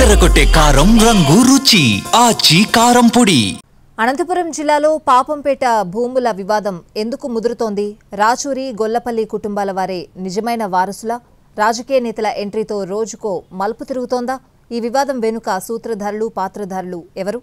అదరగొట్టే కారం రంగు రుచి ఆచి కారం పొడి. అనంతపురం జిల్లాలో పాపంపేట భూముల వివాదం ఎందుకు ముదురుతోంది? రాచూరి గొల్లపల్లి కుటుంబాల వారే నిజమైన వారసుల రాజకీయ నేతల ఎంట్రీతో రోజుకో మలుపు తిరుగుతోందా? ఈ వివాదం వెనుక సూత్రధారులు పాత్రధారులు ఎవరు?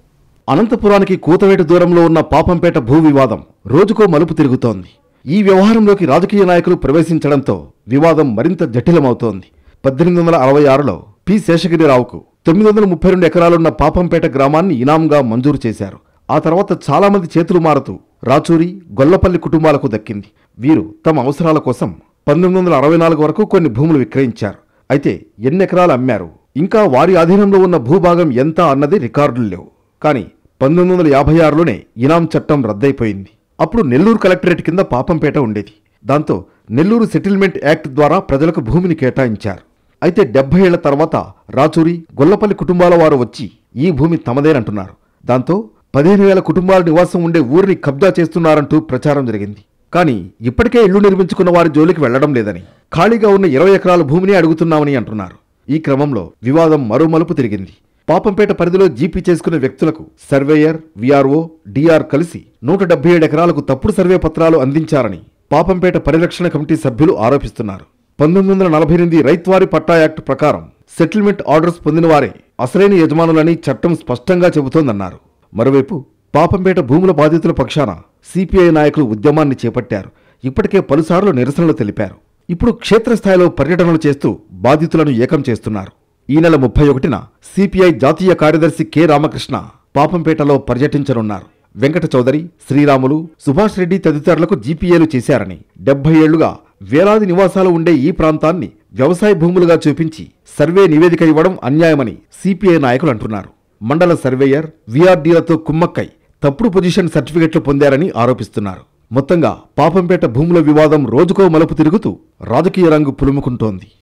అనంతపురానికి కూతవేటు దూరంలో ఉన్న పాపంపేట భూ వివాదం రోజుకో మలుపు తిరుగుతోంది. ఈ వ్యవహారంలోకి రాజకీయ నాయకులు ప్రవేశించడంతో వివాదం మరింత జటిలమవుతోంది. 1866లో పి శేషగిరిరావుకు 932 ఎకరాలున్న పాపంపేట గ్రామాన్ని ఇనాంగా మంజూరు చేశారు. ఆ తర్వాత చాలామంది చేతులు మారుతూ రాచూరి గొల్లపల్లి కుటుంబాలకు దక్కింది. వీరు తమ అవసరాల కోసం 1964 వరకు కొన్ని భూములు విక్రయించారు. అయితే ఎన్ని ఎకరాలు అమ్మారు, ఇంకా వారి ఆధీనంలో ఉన్న భూభాగం ఎంత అన్నది రికార్డులు లేవు. కానీ 1956లోనే ఇనాం చట్టం రద్దయిపోయింది. అప్పుడు నెల్లూరు కలెక్టరేట్ కింద పాపంపేట ఉండేది. దాంతో నెల్లూరు సెటిల్మెంట్ యాక్ట్ ద్వారా ప్రజలకు భూమిని కేటాయించారు. అయితే 70 ఏళ్ల తర్వాత రాచూరి గొల్లపల్లి కుటుంబాల వారు వచ్చి ఈ భూమి తమదేనంటున్నారు. దాంతో 15,000 కుటుంబాల నివాసం ఉండే ఊరిని కబ్జా చేస్తున్నారంటూ ప్రచారం జరిగింది. కానీ ఇప్పటికే ఇళ్లు నిర్మించుకున్న వారి జోలికి వెళ్లడం లేదని, ఖాళీగా ఉన్న 20 ఎకరాల భూమిని అడుగుతున్నామని అంటున్నారు. ఈ క్రమంలో వివాదం మరో మలుపు తిరిగింది. పాపంపేట పరిధిలో జీపీ చేసుకున్న వ్యక్తులకు సర్వేయర్, విఆర్ఓ, డిఆర్ కలిసి 177 ఎకరాలకు తప్పుడు సర్వే పత్రాలు అందించారని పాపంపేట పరిరక్షణ కమిటీ సభ్యులు ఆరోపిస్తున్నారు. 1948 రైత్వారి పట్టా యాక్ట్ ప్రకారం సెటిల్మెంట్ ఆర్డర్స్ పొందిన వారే అసలైన యజమానులని చట్టం స్పష్టంగా చెబుతోందన్నారు. మరోవైపు పాపంపేట భూముల బాధితుల పక్షాన సిపిఐ నాయకులు ఉద్యమాన్ని చేపట్టారు. ఇప్పటికే పలుసార్లు నిరసనలు తెలిపారు. ఇప్పుడు క్షేత్రస్థాయిలో పర్యటనలు చేస్తూ బాధితులను ఏకం చేస్తున్నారు. ఈ నెల 31న సిపిఐ జాతీయ కార్యదర్శి కె రామకృష్ణ పాపంపేటలో పర్యటించనున్నారు. వెంకట చౌదరి, శ్రీరాములు, సుభాష్ రెడ్డి తదితరులకు జీపీఏలు చేశారని, 70 ఏళ్లుగా వేలాది నివాసాలు ఉండే ఈ ప్రాంతాన్ని వ్యవసాయ భూములుగా చూపించి సర్వే నివేదిక ఇవ్వడం అన్యాయమని సిపిఐ నాయకులు అంటున్నారు. మండల సర్వేయర్, విఆర్డీలతో కుమ్మక్కై తప్పుడు పొజిషన్ సర్టిఫికెట్లు పొందారని ఆరోపిస్తున్నారు. మొత్తంగా పాపంపేట భూముల వివాదం రోజుకో మలుపు తిరుగుతూ రాజకీయ రంగు పులుముకుంటోంది.